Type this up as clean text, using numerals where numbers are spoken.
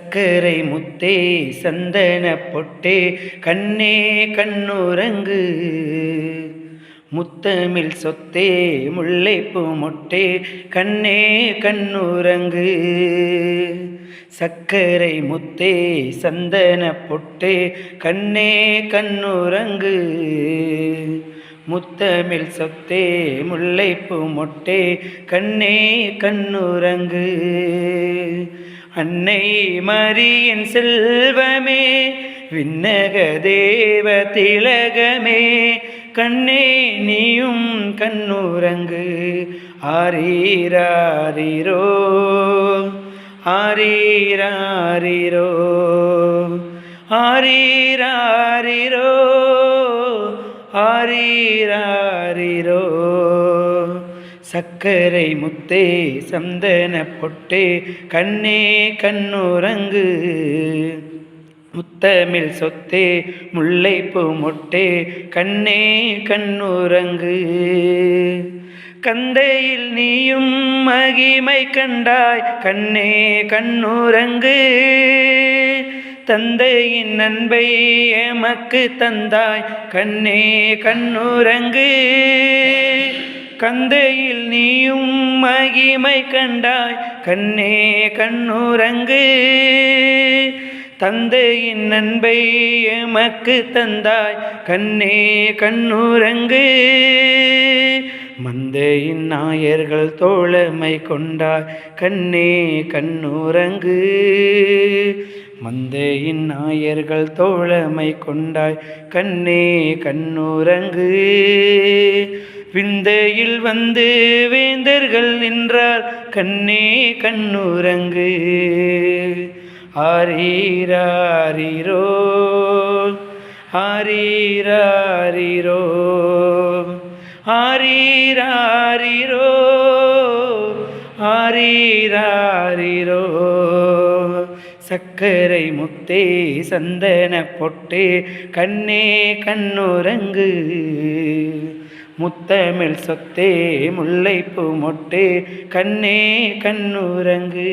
சக்கரை முத்தே சந்தன பொட்டே கண்ணே கண்ணுறங்கு முத்தமிழ் சொத்தே முல்லைப்பூ மொட்டே கண்ணே கண்ணுறங்கு. சக்கரை முத்தே சந்தன பொட்டே கண்ணே கண்ணுறங்கு முத்தமிழ் சொத்தே முல்லைப்பூ மொட்டே கண்ணே கண்ணுறங்கு. அன்னை மரியின் செல்வமே விண்ணக தேவ திலகமே கண்ணே நீயும் கண்ணுறங்கு. ஆரீராரிரோ ஆரீராரிரோ ஆரீராரிரோ ஆரீராரிரோ. சக்கரை முத்தே சந்தன பொட்டே கண்ணே கண்ணுறங்கு முத்தமிழ் சொத்தே முல்லைப்பூ மொட்டே கண்ணே கண்ணுறங்கு. கந்தையில் நீயும் மகிமை கண்டாய் கண்ணே கண்ணுறங்கு. தந்தையின் அன்பை எமக்கு தந்தாய் கண்ணே கண்ணுறங்கு. கந்தையில் நீயும் மகிமை கண்டாய் கண்ணே கண்ணுறங்கு. தந்தையின் அன்பை எமக்கு தந்தாய் கண்ணே கண்ணுறங்கு. மந்தையின் நாயர்கள் தோழமை கொண்டாய் கண்ணே கண்ணுறங்கு. மந்தையின் நாயர்கள் தோழமை கொண்டாய் கண்ணே கண்ணுறங்கு. விந்தையில் வந்து வேந்தர்கள் நின்றார் கண்ணே கண்ணுறங்கு. ஆரீராரிரோ ஆரீராரிரோ ஆரீராரிரோ ஆரீராரிரோ. சக்கரை முத்தே சந்தன பொட்டே கண்ணே கண்ணுறங்கு முத்தமிழ் சொத்தே முல்லைப்பூ மொட்டே கண்ணே கண்ணுறங்கு.